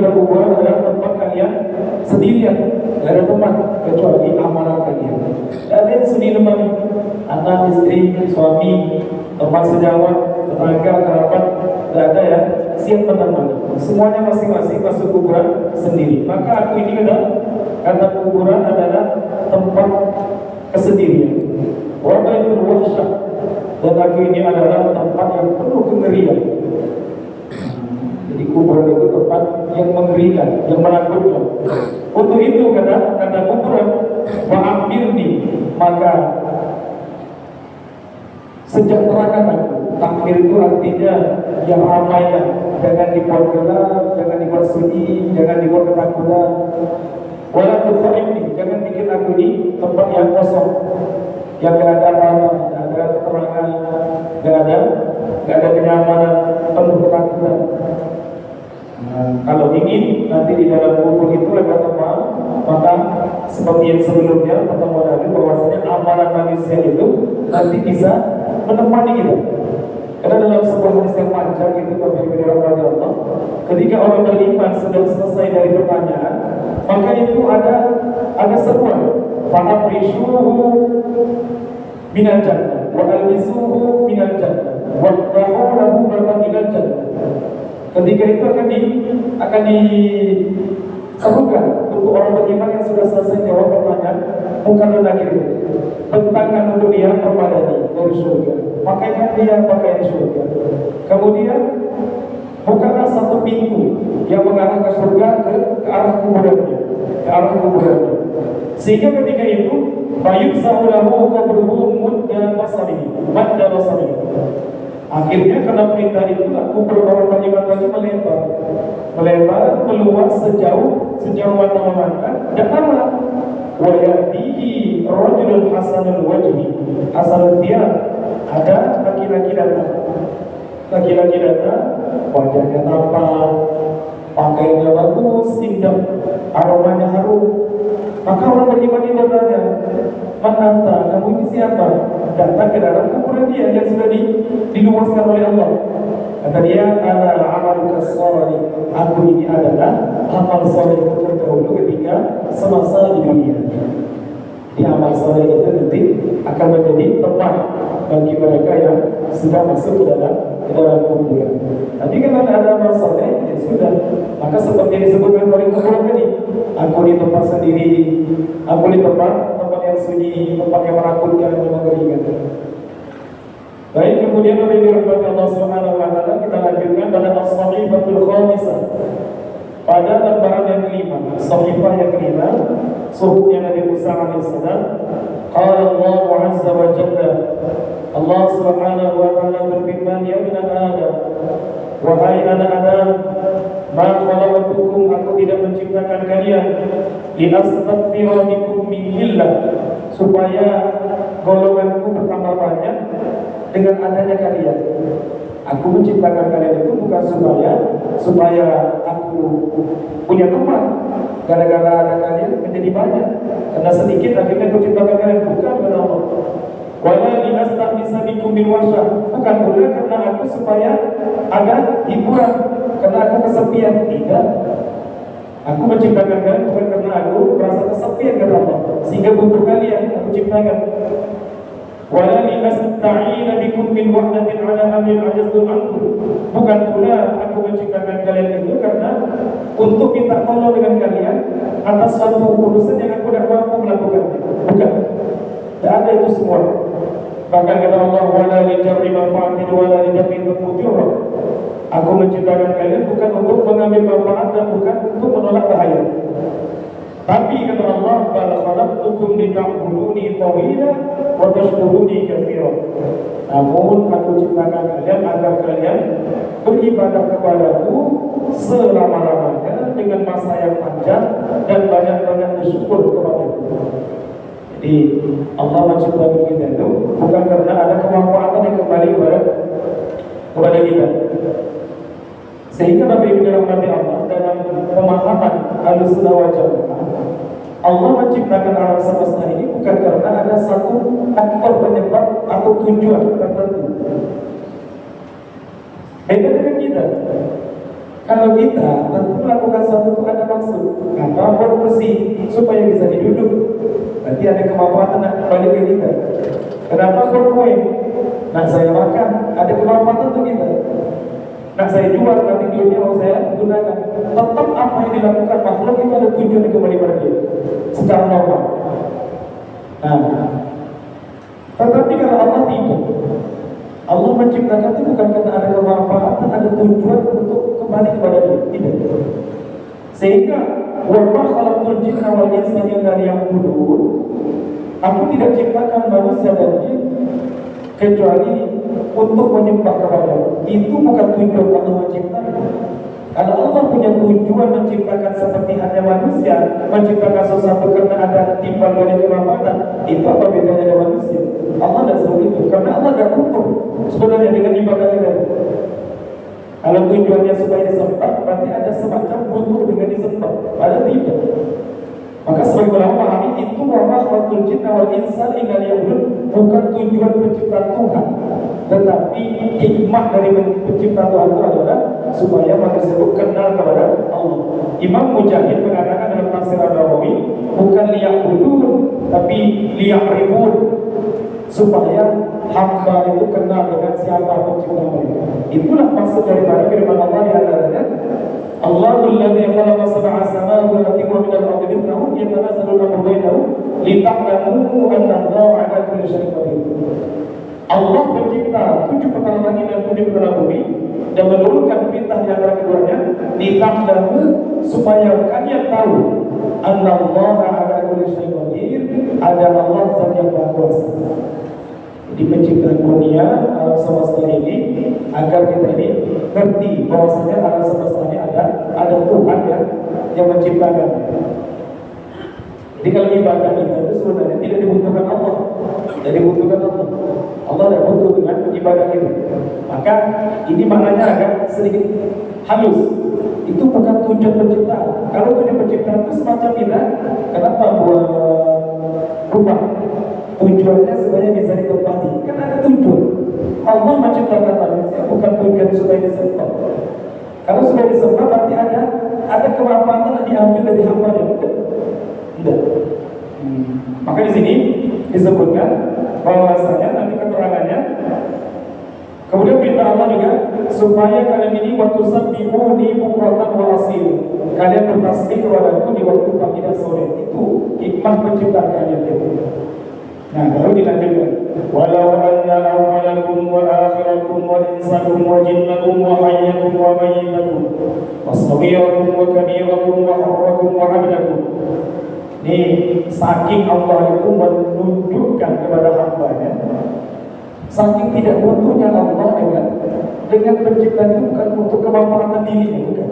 karena kuburan adalah tempat kalian sendirian, tidak ada teman kecuali amalan kalian. Tidak ada yang sendiri temani, anak, istri, suami, teman sejawat, tetangga, kerabat, tidak ada yang siap menemani. Semuanya masing-masing masuk kuburan sendiri. Maka aku ini kata kuburan adalah tempat kesendirian. Wa baitul wahsyah, dan aku ini adalah tempat yang penuh kengerian. Jadi kuburan itu tempat yang mengerikan, yang menakutkan. Untuk itu kata kuburan, wa amirni, maka sejahterakan aku. Takmir itu artinya yang ramaikan. Jangan dibuat gelap, jangan dibuat sunyi, jangan dibuat ketakutan. Wala tukhrimni, jangan bikin aku di tempat yang kosong, yang gak ada apa-apa, gak ada keterangan, gak ada kenyamanan, penuh ketakutan. Kalau ingin nanti di dalam kubur itu ada tempat, maka seperti yang sebelumnya pertemuan tadi, bahwasanya amalan manusia itu nanti bisa menemani kita. Karena dalam sebuah hadis yang panjang itu Bapak Ibu dirahmati Allah, ketika orang beriman sudah selesai dari pertanyaan, maka itu ada seruan, fa'afrishuhu minal jannah wa albisuhu minal jannah wa tahu lahu minal jannah. Ketika itu akan diserukan untuk orang beriman yang sudah selesai jawab pertanyaan bukan lagi bentangkan untuk dia permadani dari surga, pakaikan dia pakaian surga. Kemudian bukanlah satu pintu yang mengarah ke surga ke arah kuburannya, sehingga ketika itu fayusahu lahu qabruhu mudda basari. Akhirnya karena perintah itu kubur orang beriman tadi melebar meluas sejauh mata-mata dan lama. Wa yatihi rajulun hasanul wajhi, hasanul thiyab, ada laki-laki datang, wajahnya tampan, pakaiannya bagus, indah, aromanya harum. Maka orang beriman ini bertanya, "Man anta? Kamu ini siapa?" Datang ke dalam kuburan dia yang sudah diluaskan oleh Allah. Kata dia, "Ana amaluka shalih." Aku ini adalah amal saleh terdahulu ketika semasa di dunia. Di amal saleh itu nanti akan menjadi tempat bagi mereka yang sudah masuk ke dalam kuburan. Tapi kan ada amal saleh, ya sudah. Maka seperti yang disebutkan oleh kuburan tadi, aku di tempat sendiri, aku di tempat yang sunyi, tempat yang menakutkan dan mengerikan. Baik, kemudian oleh dirahmati Allah Subhanahu wa taala, kita lanjutkan pada as-sahifatul khamisah. Pada lembaran yang kelima, sahifah yang kelima, suhufnya Nabi Musa alaihissalam. Qala Allah azza wa jalla, Allah Subhanahu wa taala berfirman, "Ya bani Adam, wahai anak Adam, ma khalaqtukum, aku tidak menciptakan kalian liastaghfira bikum min illah, supaya golonganku bertambah banyak dengan adanya kalian. Aku menciptakan kalian itu bukan supaya aku punya teman. Gara-gara ada kalian menjadi banyak. Karena sedikit akhirnya aku ciptakan kalian, bukan karena Allah. Wala liasta'nisa bikum bil wasyah, bukan pula karena aku supaya ada hiburan, karena aku kesepian. Tidak. Aku menciptakan kalian bukan karena aku merasa kesepian kata Allah, sehingga butuh kalian aku ciptakan. Wala liasta'ina bikum min wahdatin ala amrin ajaztu anhu, bukan pula aku menciptakan kalian itu karena untuk minta tolong dengan kalian atas suatu urusan yang aku tidak mampu melakukannya. Bukan. Tidak ada itu semua. Bahkan kata Allah, wala lijarri manfaatin wala lijarri mudhirrah, aku menciptakan kalian bukan untuk mengambil manfaat dan bukan untuk menolak bahaya. Tapi kata Allah, bal khalaqtukum lita'buduni tawila wa tashkuruni katsira. Namun aku ciptakan kalian agar kalian beribadah kepadaku selama-lamanya dengan masa yang panjang dan banyak-banyak bersyukur kepadaku. Jadi Allah menciptakan kita itu bukan karena ada kemanfaatan yang kembali kepada kita. Sehingga Bapak Ibu dirahmati Allah, dalam pemahaman Ahlussunnah wal Jamaah, Allah menciptakan alam semesta ini bukan karena ada satu faktor penyebab atau tujuan tertentu. Beda dengan kita. Kalau kita tentu melakukan sesuatu itu ada maksud. Kenapa buat kursi supaya bisa diduduk? Berarti ada kemanfaatan nak balik ke kita. Kenapa buat kue? Nak saya makan, ada kemanfaatan untuk kita. Nak saya jual nanti duitnya mau saya gunakan. Tetap apa yang dilakukan makhluk itu ada tujuan kembali pada dia secara normal. Nah, tetapi kalau Allah tidak, Allah menciptakan itu bukan karena ada kemanfaatan, ada tujuan untuk kembali kepada dia. Tidak. Sehingga wa ma khalaqtul jinna wal insa illa liya'budun. Aku tidak ciptakan manusia dan jin kecuali untuk menyembah kepada. Itu bukan tujuan Allah menciptakan. Kalau Allah punya tujuan menciptakan seperti hanya manusia, menciptakan sesuatu karena ada timbal balik kemanfaatan, itu apa bedanya dengan manusia? Allah tidak seperti itu, karena Allah tidak butuh sebenarnya dengan ibadah kita. Kalau tujuannya supaya disembah, berarti ada semacam butuh dengan disembah. Padahal tidak. Maka sebagai ulama memahami itu wa khalaqul jinna wal insa illa liya'budun, bukan tujuan penciptaan Tuhan, tetapi hikmah dari penciptaan Tuhan itu adalah supaya manusia itu kenal kepada Allah. Imam Mujahid mengatakan dalam tafsir An-Nawawi, bukan liya'budun tapi liya'rifun, supaya hamba itu kenal dengan siapa pencipta mereka. Itulah maksud dari firman Allah di antaranya, Allahul ladzi khalaqa sab'a samawati wa minal ardi mithlahum yatanazzalu al-amru bainahum lita'lamu anna Allaha 'ala kulli syai'in qadir. Allah mencipta 7 petala langit dan 7 petala bumi dan menurunkan perintah di antara keduanya, lita'lamu, supaya kalian tahu anna Allaha 'ala kulli syai'in qadir, ada Allah Zat yang Maha Kuasa. Di penciptaan dunia alam semesta ini, agar kita ini ngerti bahwasanya alam semesta ini ada Tuhan yang menciptakan. Jadi kalau ibadah kita itu sebenarnya tidak dibutuhkan Allah, tidak dibutuhkan Allah. Allah tidak butuh dengan ibadah itu. Maka ini maknanya agak sedikit halus. Itu bukan tujuan penciptaan. Kalau tujuan penciptaan itu semacam kita, kenapa buat rumah? Tujuannya supaya bisa ditempati. Kan ada tujuan. Allah menciptakan manusia bukan tujuan supaya disembah. Kalau supaya disembah berarti ada kemanfaatan yang diambil dari hamba-Nya. Tidak. Maka di sini disebutkan bahwasanya nanti keterangannya. Kemudian perintah Allah juga supaya kalian ini waktu sabbihu di bukratan wa asil. Kalian bertasbih kepadaku di waktu pagi dan sore. Itu hikmah penciptaan kalian itu. Nah, baru dilanjutkan. Walau anna awwalakum wa akhirakum wa insakum wa jinnakum wa hayyakum wa mayyitakum wa saghirakum wa kabirakum wa hurrakum wa 'abdakum. Ini saking Allah itu menunjukkan kepada hamba-Nya, saking tidak butuhnya Allah dengan penciptaan itu bukan untuk kemanfaatan dirinya,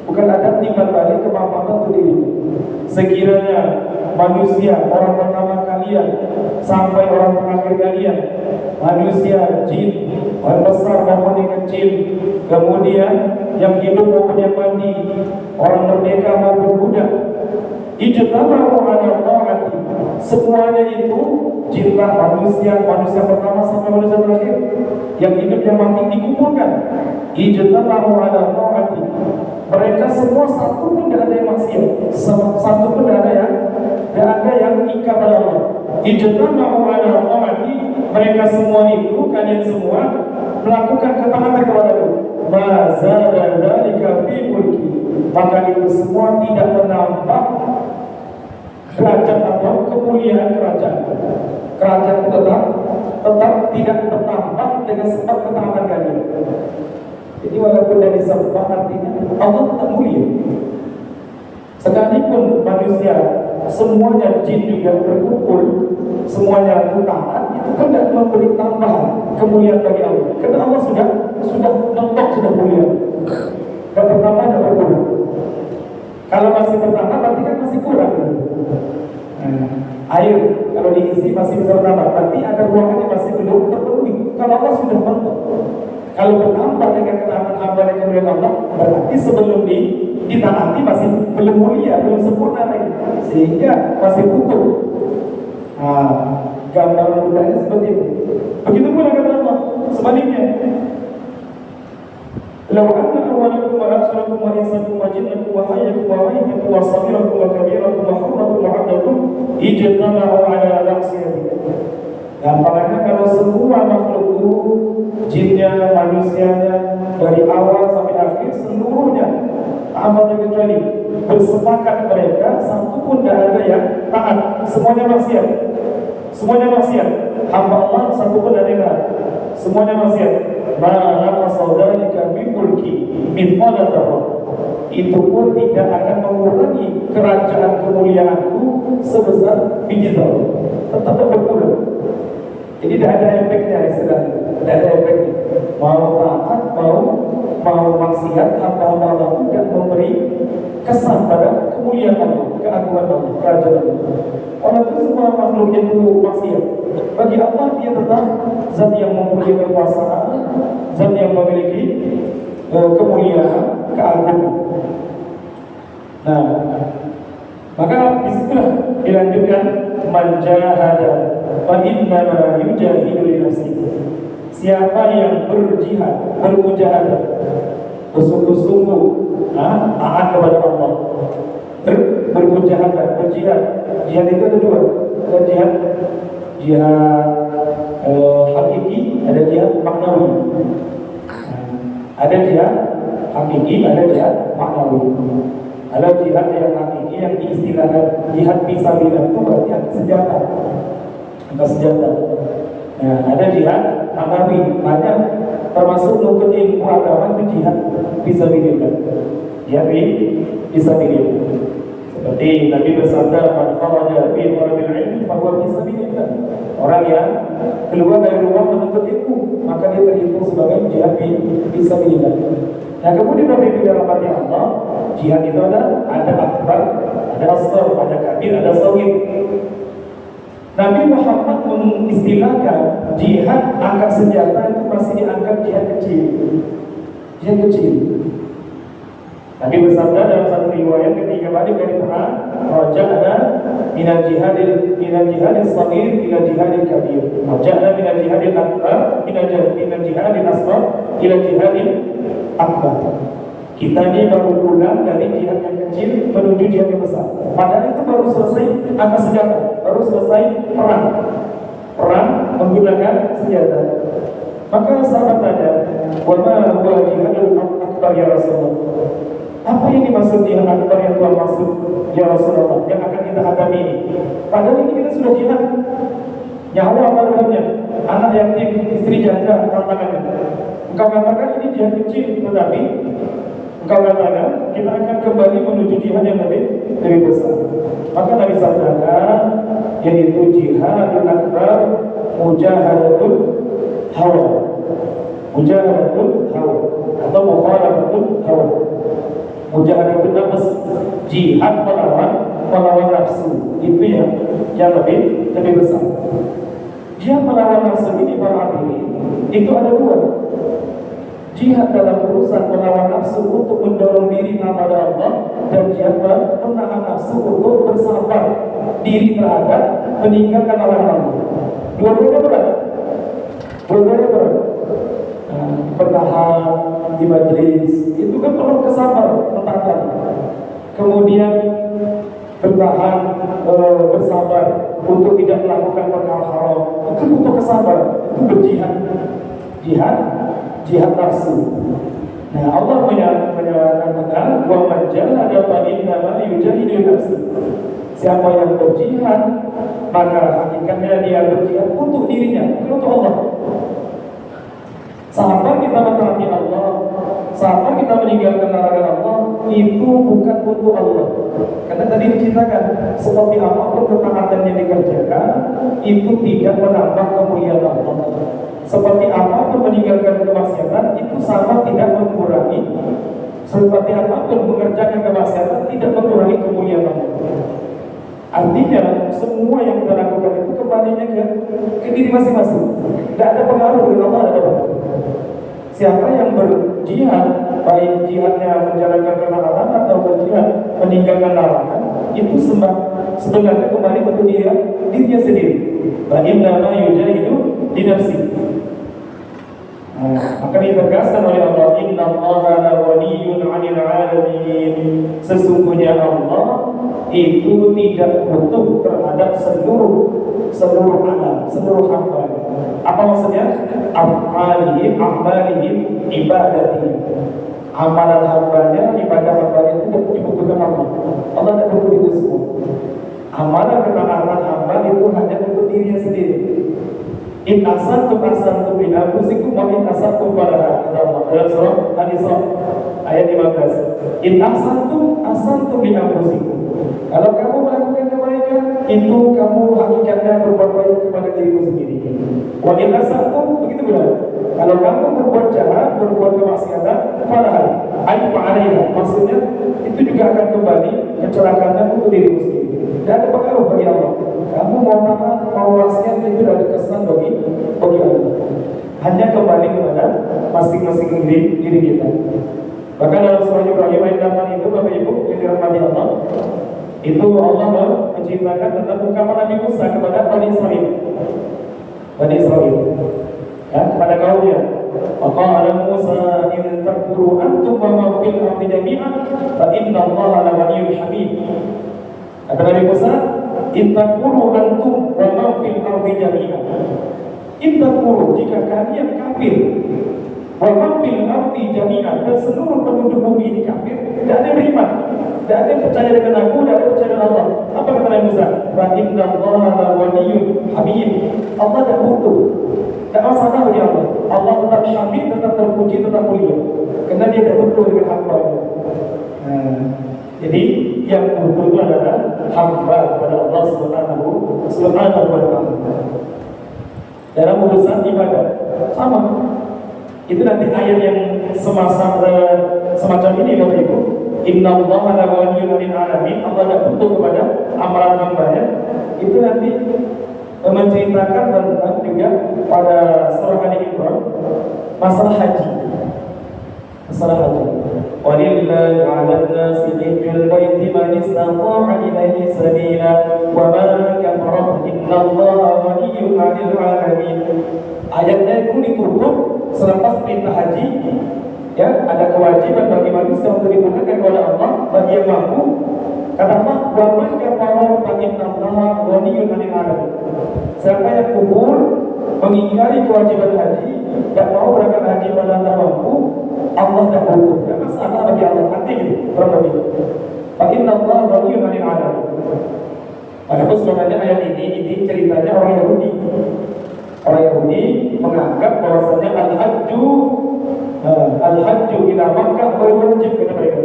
bukan ada timbal balik kemanfaatan untuk dirinya. Sekiranya manusia, orang pertama kalian sampai orang terakhir kalian, manusia, jin, orang besar maupun yang kecil, kemudian yang hidup maupun yang mati, orang merdeka maupun budak, ijtama'u 'ala ta'ati, semuanya itu cinta manusia pertama sampai manusia terakhir, yang hidup yang mati dikumpulkan, ijtama'u 'ala ta'ati. Mereka semua satu pun tidak ada yang maksiat, satu pun tidak ada yang ingkar pada Allah. Ijtama'u 'ala ta'ati, mereka semua itu, kalian semua melakukan ketaatan kepada Allah. Ma zada dzalika fi mulki, maka itu semua tidak menambah kerajaan atau kemuliaan kerajaan. Kerajaan tetap tidak bertambah dengan sebab ketaatan kalian. Jadi walaupun dari sebab artinya Allah tetap mulia. Sekalipun manusia semuanya jin juga berkumpul, semuanya taat, itu kan tidak memberi tambahan kemuliaan bagi Allah. Karena Allah sudah mentok, sudah mulia. Dan bertambah dan berkurang. Kalau masih bertambah berarti kan masih kurang. Air kalau diisi masih bisa bertambah, berarti ada ruangan yang masih belum terpenuhi. Kalau Allah sudah mentok. Kalau bertambah dengan ketaatan hamba dan kemuliaan Allah, berarti sebelum ditaati masih belum mulia, belum sempurna lagi, sehingga masih butuh. Gambaran mudahnya seperti itu. Begitu pula kata Allah sebaliknya. Law anna awwalakum wa akhirakum wa insakum wa jinnakum wa hayyakum wa mayyitakum wa saghirakum wa kabirakum wa hurrakum wa 'abdakum ijtama'u 'ala ma'siyati. Gampangnya kalau semua makhluk, jinnya, manusianya, dari awal sampai akhir seluruhnya tanpa terkecuali bersepakat mereka, satu pun tidak ada yang taat, semuanya maksiat. Semuanya maksiat. Hamba Allah satu pun ada yang taat. Semuanya maksiat. Ma'ana saudalika bimulki mithqala dzarrah. Itu pun tidak akan mengurangi kerajaan kemuliaanku sebesar biji zarah. Tetap berkurang. Jadi tidak ada efeknya istilahnya. Tidak ada efeknya. Mau taat, mau maksiat, hamba Allah tidak memberi kesan pada kemuliaan Allah, keagungan Allah, kerajaan Allah. Orang itu semua makhluknya itu maksiat. Bagi Allah dia tetap zat yang mempunyai kekuasaan, zat yang memiliki kemuliaan, keagungan. Nah, maka disitulah dilanjutkan man jahada fa innama yujahidu li nafsihi. Siapa yang berjihad, bermujahadah, bersungguh-sungguh taat kepada Allah, bermujahadah, berjihad. Jihad itu ada dua, ada jihad hakiki, ada jihad maknawi. Ada jihad hakiki, ada jihad maknawi. Kalau jihad yang hakiki yang diistilahkan jihad fisabilillah itu berarti angkat senjata. Nah, ada jihad maknawi, banyak termasuk nuntut ilmu agama itu jihad fisabilillah. Jihad fisabilillah. Seperti Nabi bersabda, "Man kharaja fi talabil ilmi fa huwa fisabilillah." Orang yang keluar dari rumah menuntut ilmu, maka dia terhitung sebagai jihad fisabilillah. Nah, kemudian Nabi dalam Allah, jihad itu ada akbar, ada asghar, ada kabir, ada shaghir. Nabi Muhammad mengistilahkan jihad angkat senjata itu masih dianggap jihad kecil. Jihad kecil. Nabi bersabda dalam satu riwayat ketika balik dari perang, raja'na minal jihadil shaghir ila jihadil kabir. Raja'na minal jihadil akbar minal jihadil asghar ila jihadil akbar. Kita ini baru pulang dari jihad yang kecil menuju jihad yang besar. Padahal itu baru selesai angkat senjata, baru selesai perang menggunakan senjata. Maka sahabat tanya, "Wa ma huwa jihadul akbar ya Rasulullah?" Apa yang dimaksud jihad akbar yang Tuhan maksud ya Rasulullah yang akan kita hadapi ini? Padahal ini kita sudah jihad, nyawa korbannya, anak yatim, istri janda, tantangannya. Engkau katakan ini jihad kecil, tetapi engkau katakan kita akan kembali menuju jihad yang lebih besar. Maka Nabi sabdakan, yaitu jihadul akbar mujahadatul hawa, atau mukhalafatul hawa. Mujahadatul nafs, jihad melawan nafsu, itu yang lebih besar. Jihad melawan nafsu ini berarti itu ada dua. Jihad dalam urusan melawan nafsu untuk mendorong diri kepada Allah, dan jihad menahan nafsu untuk bersabar diri terhadap meninggalkan larangan Allah. Dua-duanya berat. Bertahan di majlis itu kan perlu kesabaran, bertahan. Kemudian bertahan, bersabar untuk tidak melakukan perkara haram, itu butuh kesabaran. Itu berjihad, jihad nafsu. Nah, Allah menyatakan wa man jahada fa innama yujahidu nafsu. Siapa yang berjihad, maka hakikatnya dia berjihad untuk dirinya, bukan untuk Allah. Sahabat kita mentaati Allah, sahabat kita meninggalkan larangan Allah, itu bukan untuk Allah. Karena tadi diceritakan, seperti apapun ketaatan yang dikerjakan, itu tidak menambah kemuliaan Allah. Seperti apapun meninggalkan kemaksiatan, itu sama tidak mengurangi. Seperti apapun mengerjakan kemaksiatan, tidak mengurangi kemuliaan Allah. Artinya semua yang kita lakukan itu kembalinya ke diri masing-masing. Tidak ada pengaruh dari Allah, ada pengaruh. Siapa yang berjihad, baik jihadnya menjalankan larangan atau berjihad meninggalkan larangan, itu sebenarnya kembali untuk dirinya sendiri. Wa inna ma yujahidu li nafsi. Maka ditegaskan oleh Allah, innallaha lawaliyyun 'anil 'alamin. Sesungguhnya Allah itu tidak butuh terhadap seluruh alam, seluruh hamba. Apa maksudnya? A'malihim, ibadati. Amalan hambanya, ibadah hambanya itu dibutuhkan Allah. Allah tidak butuh itu semua. Amalan ketaatan hamba itu hanya untuk dirinya sendiri. In asantum bi anfusikum wa in asantum falaha. Dalam surah Al-Isra ayat 15. In asantum bi anfusikum. Kalau kamu melakukan kebaikan, itu kamu hakikatnya berbuat baik kepada dirimu sendiri. Wa in asantum, begitu benar. Kalau kamu berbuat jahat, berbuat kemaksiatan, falaha, ay fa'alaiha. Maksudnya itu juga akan kembali kecelakaannya untuk dirimu sendiri. Tidak ada pengaruh bagi Allah. Kamu mau taat, mau maksiat, itu tidak ada kesan bagi Allah. Hanya kembali kepada masing-masing diri kita. Bahkan dalam surah Ibrahim ayat 8 itu, Bapak Ibu yang dirahmati Allah, itu Allah menceritakan tentang ungkapan Nabi Musa kepada Bani Israel. Ya, kepada kaumnya. Qala Musa in takfuru antum wa man fil ardi jami'an fa inna Allaha lawaliyyun hamid. Kata Nabi Musa, intakuru antum wa man fil ardi jami'an. Intakuru, jika kalian kafir, wa man fil ardi jami'an, dan seluruh penduduk bumi ini kafir, tidak ada yang beriman, tidak ada yang percaya dengan aku, tidak ada yang percaya dengan Allah. Apa kata Nabi Musa? Fa inna Allaha lawaliyyun hamid. Allah tidak butuh, tidak masalah bagi Allah. Allah tetap hamid, tetap terpuji, tetap mulia, karena dia tidak butuh dengan hamba-Nya. Jadi yang butuh itu adalah hamba kepada Allah Subhanahu wa Ta'ala. Dalam urusan ibadah sama. Itu nanti ayat yang semacam ini Bapak Ibu. Innallaha lawaliyyun 'anil 'alamin. Allah tidak butuh kepada amalan hamba-Nya. Itu nanti menceritakan tentang juga pada surah Ali Imran masalah haji. Walillahi 'alan nasi hajjul baiti man istata'a ilaihi sabila wa man kafara innallaha ghaniyyun 'anil 'alamin. Ayatnya itu ditutup selepas perintah haji. Ya, ada kewajiban bagi manusia untuk dimunahkan kepada Allah bagi yang mampu. Kata Allah, wa man kafara innallaha ghaniyyun 'anil 'alamin. Siapa yang kufur mengingkari kewajiban haji, tidak mau berangkat haji pada anda mampu, Allah tidak butuh. Tidak masalah bagi Allah. Nanti kurang lebih. Fa innallaha ghaniyyun 'anil 'alamin. Padahal sebenarnya ayat ini ceritanya orang Yahudi. Orang Yahudi menganggap bahwasanya al-hajju ila Makkah wajib kata mereka.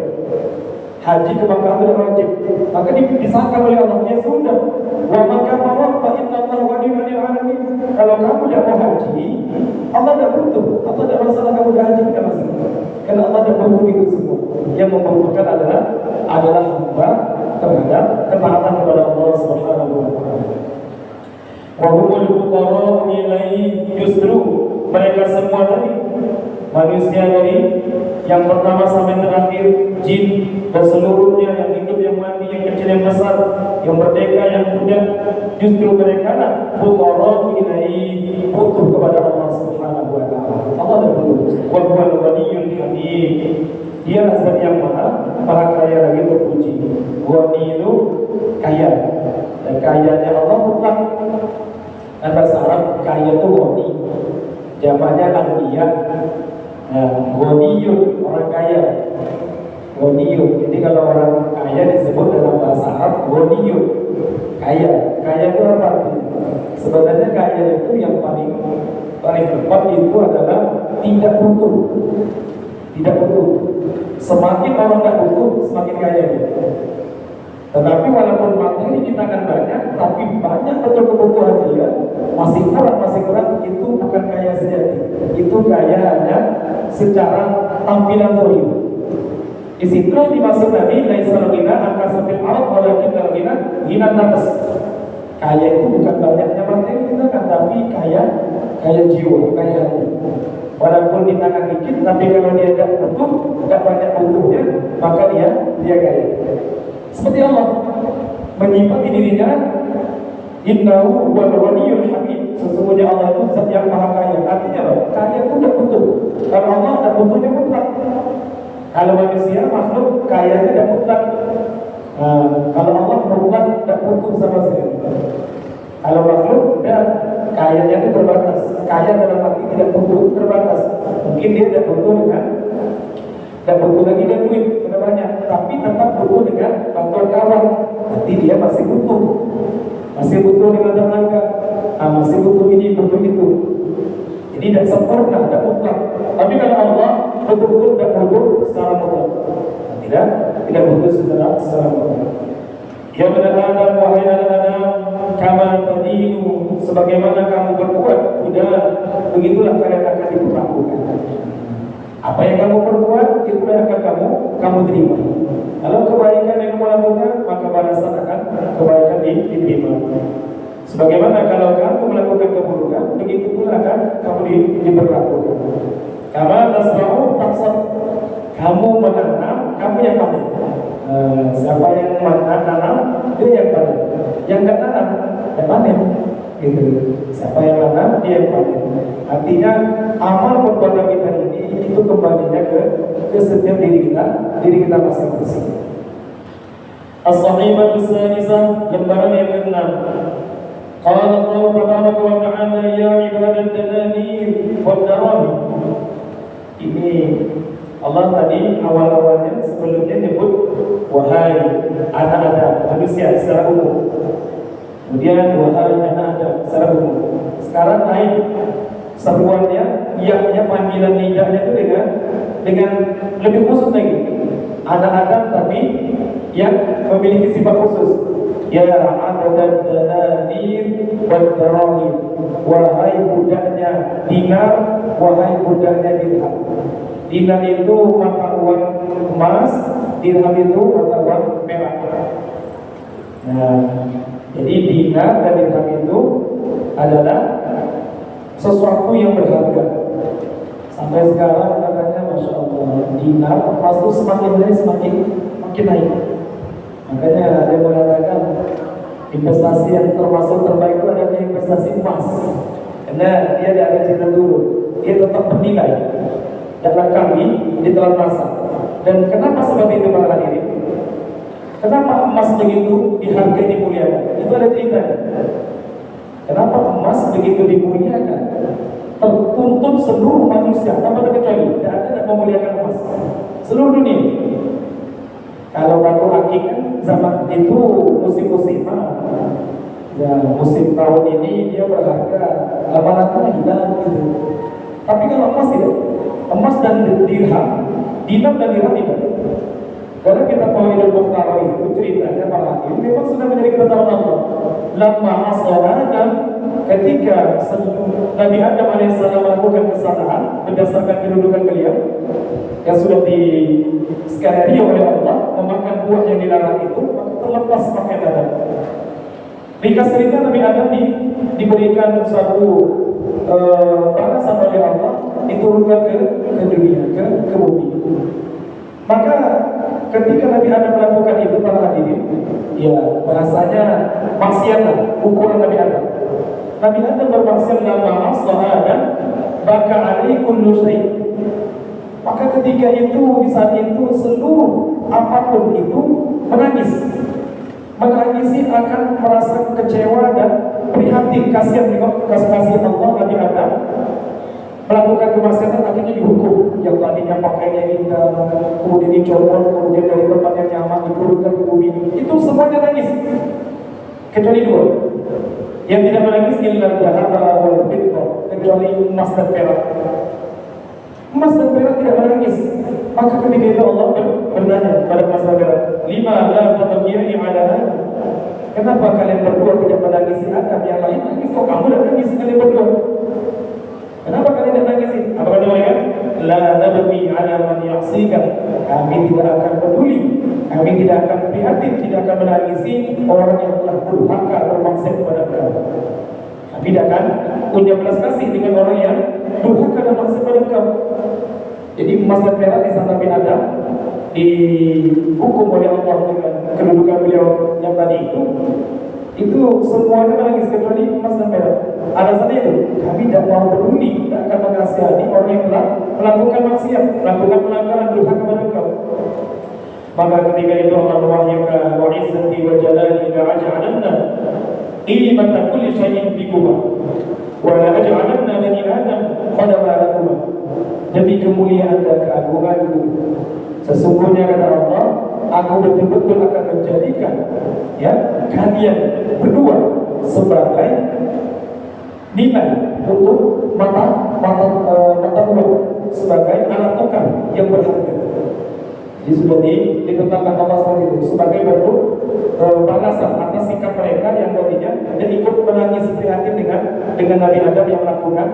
Haji ke Makkah itu wajib. Maka disangka oleh Allah, ya sudah. Wa Makkah fa innallaha ghaniyyun 'anil 'alamin. Kalau kamu tidak mau haji, Allah tidak butuh. Allah tidak masalah kamu haji, tidak masalah. Karena Allah tidak butuh itu semua. Yang membutuhkan adalah hamba terhadap ketaatan kepada Allah Subhanahu wa Ta'ala. Wa humul fuqara'u ilaihi, justru mereka semua tadi manusia dari yang pertama sampai terakhir, jin dan seluruhnya, yang hidup, yang mati, yang kecil, yang besar, yang merdeka, yang muda, justru mereka lah fuqara'u ilaihi, butuh kepada Allah Subhanahu wa Ta'ala. Allah butuh. Wa huwal ghaniyyul hamid. Dia zat yang maha kaya lagi terpuji. Ghani itu kaya. Dan kayanya Allah mutlak. Dan bahasa Arab kaya itu ghani. Jamaknya agniya. Ghaniyun, orang kaya. Ghaniyun. Jadi kalau orang kaya disebut dalam bahasa Arab ghaniyun. Kaya. Kaya itu apa artinya? Sebenarnya kaya itu yang paling tepat itu adalah tidak butuh. Tidak butuh. Semakin orang tidak butuh, semakin kaya dia. Tetapi walaupun materi kita akan banyak, tapi banyak betul kebutuhan dia masih kurang, itu bukan kaya sejati. Itu kaya hanya secara tampilan zahir. Di situ dimaksud Nabi, laisal ghina an kasratil arad walakin ghina nafs. Kaya itu bukan banyaknya materi kita kan, tapi kaya jiwa, kaya hati. Walaupun kita akan dikit, tapi kalau dia tidak butuh, tidak banyak butuhnya, maka dia kaya. Seperti Allah menyimpan di dirinya, innahu huwal ghaniyyul hamid. sesungguhnya Allah itu zat yang maha kaya. Artinya apa? Kaya itu tidak butuh. Kalau Allah tidak butuhnya mutlak. Kalau manusia makhluk kayanya tidak mutlak. Kalau Allah mutlak tidak butuh sama sekali. Kalau makhluk kayanya itu terbatas. Kaya dalam arti tidak butuh, terbatas. Mungkin dia tidak butuh tidak butuh lagi dengan duit, tidak banyak, tapi tetap butuh dengan bantuan kawan. Berarti dia masih butuh dengan tenaga, masih butuh ini, butuh itu. Jadi tidak sempurna, tidak mutlak. Tapi kalau Allah betul-betul tidak butuh secara mutlak, tidak butuh secara mutlak. Ya benar Adam, wahai Adam, kama tadinu, sebagaimana kamu berbuat, begitulah kalian akan diperlakukan. Apa yang kamu perbuat, itulah yang akan kamu terima. Kalau kebaikan yang kamu lakukan, maka balasan akan kebaikan diterima. Sebagaimana kalau kamu melakukan keburukan, begitu pula akan kamu diperlakukan. Kama tasra'u taksab, kamu menanam, kamu yang panen. Siapa yang menanam, dia yang panen. Yang tidak tanam, tidak panen. Gitu. Siapa yang menanam, dia yang panen. Artinya amal perbuatan kita ini itu kembalinya ke setiap diri kita masing-masing. As-Sahifah As-Sadisah, lembaran yang ke-6. Qala Allah tabaraka wa ta'ala ya ibadat dananir wad darahim. Ini Allah tadi awal-awalnya sebelumnya nyebut wahai anak-anak manusia secara umum. Kemudian wahai anak-anak secara umum. Sekarang naik seruannya, ianya, panggilan nidahnya itu dengan lebih khusus lagi. Anak-anak tapi yang memiliki sifat khusus. Ya adadan dananir wad darahim, wahai budaknya dinar, wahai budaknya dirham. Dinar itu mata uang emas, dirham itu mata uang perak. Nah, jadi dinar dan dirham itu adalah sesuatu yang berharga. Sampai sekarang katanya Masya Allah, dinar emas itu semakin naik. Makanya ada yang mengatakan investasi yang termasuk terbaik itu adalah investasi emas, karena dia tidak ada cinta dulu, dia tetap bernilai, tidak kami ditelan masa. Dan kenapa seperti itu para hadirin? Kenapa emas begitu dihargai, dimuliakan? Itu ada ceritanya. Kenapa emas begitu dimuliakan? Tertuntut seluruh manusia tanpa terkecuali, tidak ada yang memuliakan emas. Seluruh dunia. Kalau batu akik kan zaman itu musim-musim ya, musim tahun ini dia berharga, lama-lama hilang gitu. Tapi kalau emas tidak, emas dan dirham, dinar dan dirham tidak. Karena kita Fawaidul Mukhtarah itu ceritanya para hakim memang sudah menjadi ketetapan Allah. Lama asal Adam, ketika Nabi Adam alaihissalam melakukan kesalahan berdasarkan kedudukan beliau yang sudah diskenario oleh Allah, memakan buah yang dilarang itu, maka terlepas pakaian Adam. Ringkas cerita, Nabi Adam diberikan suatu balasan oleh Allah, diturunkan ke dunia, ke bumi. Maka ketika Nabi Adam melakukan itu para hadirin, ya bahasanya maksiatlah ukuran Nabi Adam. Nabi Adam bermaksiat lama asal Adam, baka alaihi kullu syai'. Maka ketika itu, di saat itu seluruh apapun itu menangis. Menangisi akan merasa kecewa dan prihatin, kasihan Allah. Nabi Adam melakukan kemaksiatan, akhirnya dihukum. Yang tadinya pakainya indah, kemudian dicopot, kemudian dari tempat yang nyaman diturunkan ke bumi. Itu semuanya nangis, kecuali dua. Yang tidak menangis illa dhahaba wal fiddah, kecuali emas dan perak. Emas dan perak tidak menangis. Maka ketika itu Allah bertanya kepada emas dan perak, lima la tatabiyani ala hada. Kenapa kalian berdua tidak menangisi Adam? Yang lain nangis, kok kamu tidak nangis kalian berdua? Kenapa kalian tidak nangis? Apa kata mereka? La nabghi ala man ya'sika. Kami tidak akan peduli, kami tidak akan prihatin, tidak akan menangisi orang yang telah durhaka bermaksiat kepada kami. Kami tidak akan punya belas kasih dengan orang yang durhaka dan maksiat kepada kami. Jadi emas dan perak di saat Nabi Adam dihukum oleh Allah dengan kedudukan beliau yang tadi itu, Itu semuanya menangis kecuali emas dan perak. Alasannya itu, kami tidak mau peduli, tidak akan mengasihani orang yang telah melakukan maksiat, melakukan pelanggaran durhaka kepada Engkau. Maka ketika itu Allah mewahyukan, wa izzati wa jalali la'aj'alanna qimata kulli syai'in bikuma wa la'aj'alanna bani Adam qadama lakuma. Demi kemuliaan dan keagunganku, sesungguhnya kata Allah, aku betul-betul akan menjadikan kalian berdua sebagai nilai untuk mata uang, sebagai alat tukar yang berharga. Jadi sudah ditetapkan Allah seperti itu sebagai bentuk balasan atas sikap mereka yang tadinya dan ikut menangis prihatin dengan Nabi Adam yang melakukan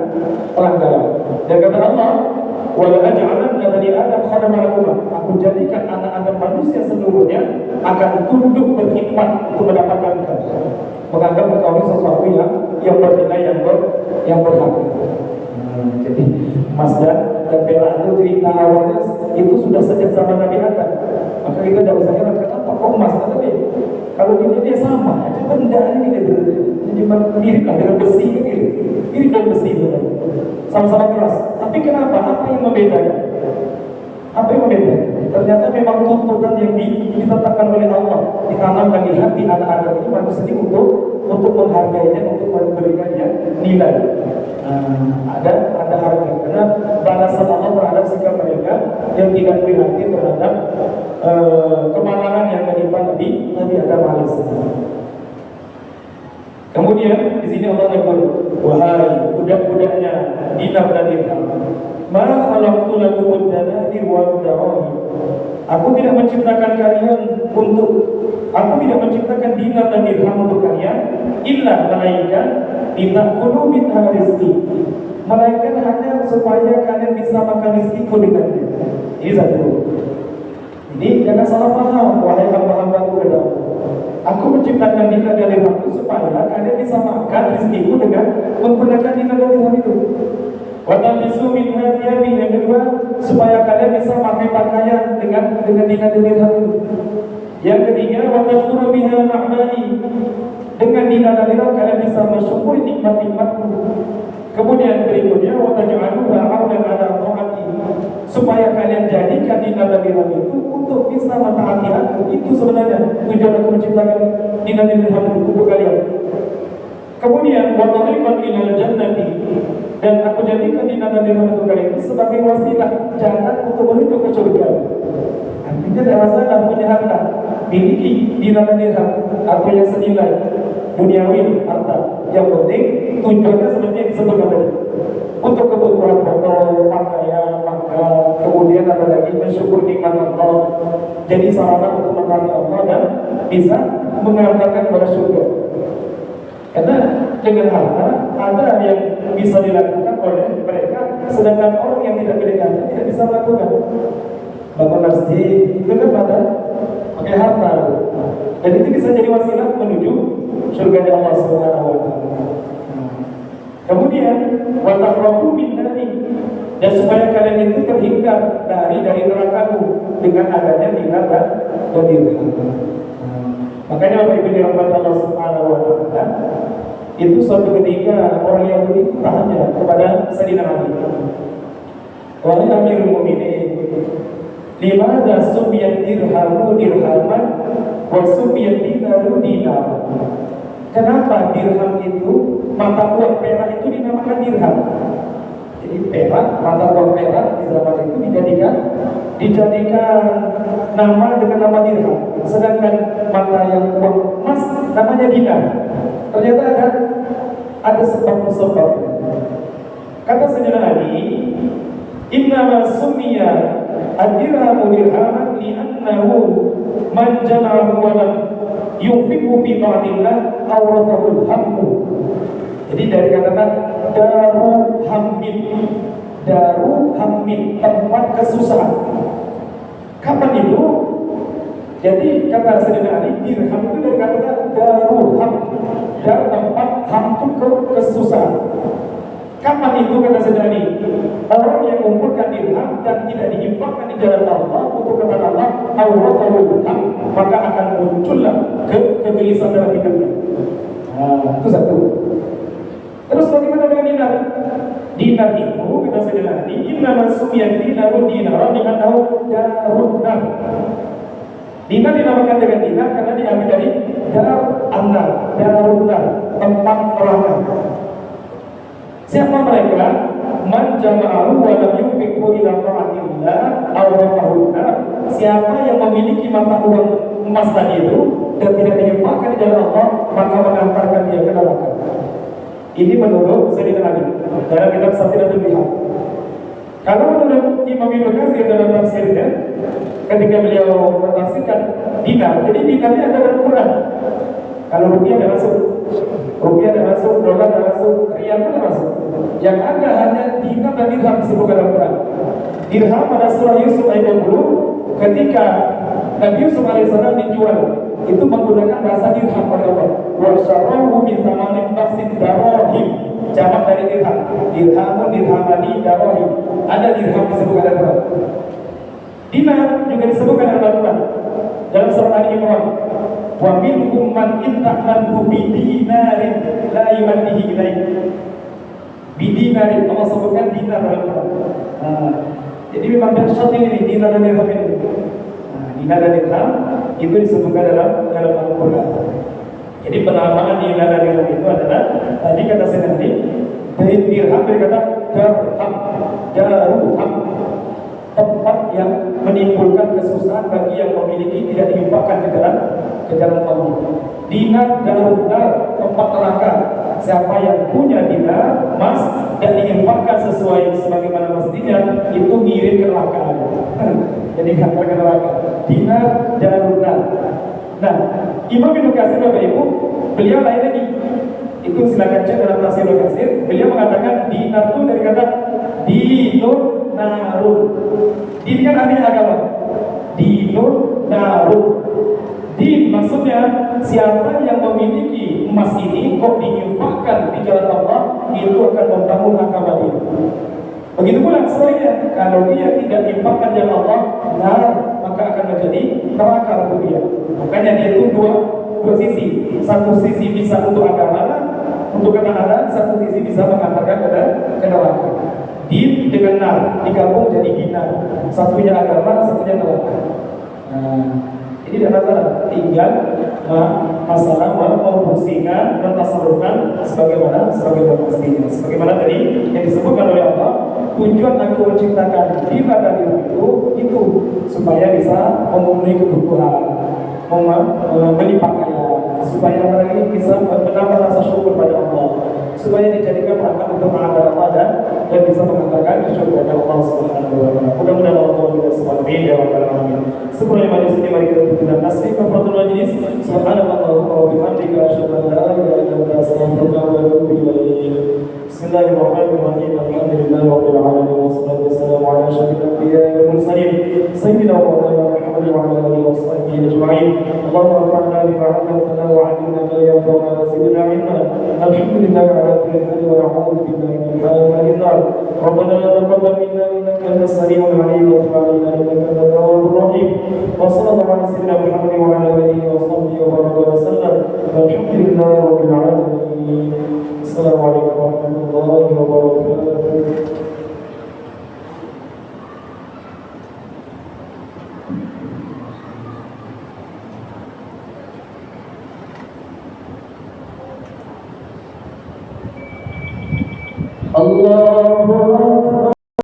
pelanggaran. Dan kata Allah, wala aj'alanna bani Adam khadama lakum. Aku jadikan anak-anak manusia seluruhnya akan tunduk berkhidmat untuk mendapatkan engkau. Menganggap engkau ini sesuatu yang bernilai, yang berharga. Jadi emas dan perak itu cerita awalnya itu sudah sejak zaman Nabi Adam. Maka kita tidak usah heran kenapa kok emas, tapi kalau dia sama aja benda ini gitu. Jadi mirip lah dengan besi gitu. Mirip dengan besi gitu. Sama-sama keras. Tapi kenapa? Apa yang membedakan? Apa yang membedakan? Ternyata memang tuntutan yang ditetapkan oleh Allah, ditanamkan di hati anak-anak ini manusia ini untuk menghargainya, untuk memberikannya nilai. Ada harga. Karena balasan Allah terhadap sikap mereka yang tidak prihatin terhadap kemalangan yang menimpa Nabi Adam alaihissalam. Kemudian di sini Allah menegur, wahai budak-budaknya dinar dan dirham, ma khalaqtu lakum ad-danahir wa ad-darahim. Aku tidak menciptakan dinar dan dirham untuk kalian, illa melainkan litakulu minha rizqi, melainkan hanya supaya kalian bisa makan rizkiku dengannya. Ini satu. Ini jangan salah paham, wahai hamba-hambaku kata Allah. Aku menciptakan dinar dan dirham itu supaya kalian bisa makan rizkiku dengan menggunakan dinar dan dirham itu. Watambisu min hadiyami, yang kedua supaya kalian bisa pakai pakaian dengan dinar dan dirham itu. Yang ketiga, watashkuru biha na'mani, dengan dinar dan dirham kalian bisa mensyukuri nikmat-nikmatku. Kemudian berikutnya, wataj'aluha 'aunan 'ala ta'ati, supaya kalian jadikan dinar dan dirham itu untuk bisa mentaati aku. Itu sebenarnya tujuan aku menciptakan dinar dan dirham untuk kalian. Kemudian watariqan ilal jannati, dan aku jadikan dinar dan dirham untuk kalian itu sebagai wasilah jalan untuk menuju ke surga. Artinya tidak masalah punya harta, miliki dinar dan dirham atau yang senilai duniawi harta. Yang penting tujuannya seperti yang disebutkan tadi, untuk kebutuhan pokok, pakaian, makan, kemudian ada lagi bersyukur nikmat Allah, jadi sarana untuk mentaati Allah dan bisa mengantarkan kepada surga. Karena dengan harta ada yang bisa dilakukan oleh mereka, sedangkan orang yang tidak berdekatan tidak bisa melakukan. Bangun masjid itu kan pakai harta, dan itu bisa jadi wasilah menuju surga Allah Subhanahu wa taala. Kemudian wataqrabu min nari, dan supaya kalian itu terhindar dari neraka-Ku dengan adanya dinar dan dirham. Makanya Bapak Ibu dirahmati Allah Subhanahu wa taala, itu suatu ketika orang Yahudi tanya kepada Sayyidina Ali, wahai Amirul Mukminin, limadha sumiyat dirhamu dirhaman wa sumiyat dinaru dinar? Kenapa dirham itu, mata uang perak itu dinamakan dirham? Jadi perak, mata uang perak di zaman itu dijadikan nama dengan nama dirham, sedangkan mata yang uang emas namanya dinar. Ternyata ada sebab-sebab. Kata Sayyidina Ali, innama sumiya ad-dirhamu dirhaman li'annahu man jama'ahu wa lam yunfiqu fi ta'atillah awratahul hammu. Jadi dari kata daru hammin, tempat kesusahan. Kapan itu? Jadi kata Sayyidina Ali, dirham itu dari kata daru ham, dari tempat ham itu kesusahan. Kapan itu kata Sayyidina Ali? Orang yang mengumpulkan dirham dan tidak diinfakkan di jalan Allah untuk kata Allah, awratahul ham, maka akan muncullah kegelisahan kegelisahan dalam hidupnya. Nah, itu satu. Terus bagaimana dengan dinar? Dinar itu kata Sayyidina Ali, inna masumiyad dinaru dinaran li'annahu darun nar. Dinar dinamakan dengan dinar karena diambil dari dar an-nar, darun nar, tempat neraka. Siapa mereka? Man jama'ahu wa lam yunfiqhu ila ta'atillah aw raqahu nar. Siapa yang memiliki mata uang emas tadi itu dan tidak diinfakkan di jalan Allah, maka mengantarkan dia ke neraka. Ini menurut Sayyidina Ali dalam kitab Safiinatul Bihar. Kalau menurut Imam Ibnu Katsir dalam tafsirnya, ketika beliau menafsirkan dinar, jadi dinarnya ada dalam Quran. Kalau rupiah ada masuk, dolar ada masuk, riyal pun ada masuk. Yang ada hanya dinar dan dirham disebutkan dalam Quran. Dirham pada surah Yusuf ayat 20, ketika Nabi Yusuf alaihissalam dijual, itu menggunakan bahasa dirham oleh Allah. Wa syarahu bi tsamanin basit darahim. Jamak dari dirham. Dirhamun dirhamani darahim. Ada dirham disebutkan dalam Quran. Dinar juga disebutkan dalam Al-Quran. Dalam surah Ali Imran. Wa minhum man ittaqanhu bi dinarin la yu'addihi ilaih. Bi dinarin, Allah sebutkan dinar dalam Quran. Jadi memang dahsyat ini dinar dan dirham ini. Dinar dan dirham itu disebutkan dalam Al-Quran. Jadi penamaan dinar dan dirham itu adalah tadi kata saya nanti dari dirham dari kata daruham, tempat yang menimbulkan kesusahan bagi yang memiliki tidak diinfakkan ke jalan Allah. Dinar daruhar, tempat neraka. Siapa yang punya dinar emas dan diinfakkan sesuai sebagaimana mestinya, itu ngirim ke neraka. Jadi kantor ke neraka. Dinar daruhar. Nah, Imam Ibnu Katsir Bapak Ibu, beliau lain lagi. Itu silakan cek dalam tafsir Ibnu Katsir. Beliau mengatakan dinar itu dari kata dinun narun. Din kan artinya agama. Dinun narun. Din maksudnya siapa yang memiliki emas ini kok diinfakkan di jalan Allah, itu akan membangun agama dia. Begitu pula sebaliknya, kalau dia tidak diinfakkan jalan Allah, maka akan menjadi neraka untuk dia. Makanya dia itu dua sisi. Satu sisi bisa untuk agama, untuk kebenaran, satu sisi bisa mengantarkan ke neraka. Din dengan nar digabung jadi dinar. Satunya agama, satunya neraka. Ini tidak masalah, tinggal masalah memfungsikan, mentasarufkan sebagaimana mestinya. Sebagaimana tadi yang disebutkan oleh Allah, tujuan aku menciptakan dinar dan dirham itu supaya bisa memenuhi kebutuhan, membeli pakaian, supaya orang ini bisa menambah rasa syukur pada Allah, supaya dijadikan perangkat untuk mengenal Allah dan bisa mengantarkan ke surga Allah Subhanahu wa taala. Mudah-mudahan Allah kita semua amin ya rabbal alamin. Sebelum mari kita berdoa tasbih kafaratul majlis. Subhanallahumma wa bihamdika asyhadu an la ilaha illa anta astaghfiruka wa atubu ilaik. Bismillahirrahmanirrahim. Alhamdulillahirabbil alamin wassalatu wassalamu ala asyrafil anbiya'i wal mursalin sayyidina wa maulana Muhammad wa ala alihi wa sahbihi ajma'in. Allahumma anfa'na bima 'allamtana wa 'allimna ma yanfa'una wa zidna 'ilma. Alhamdulillah ala kulli hal wa na'udzu billahi min halin nar. ربنا تقبل منا انك انت السميع العليم وتب علينا انك انت التواب الرحيم وصلى الله على سيدنا محمد وعلى اله وصحبه وبارك وسلم والحمد لله رب العالمين. السلام عليكم ورحمه الله وبركاته. Allah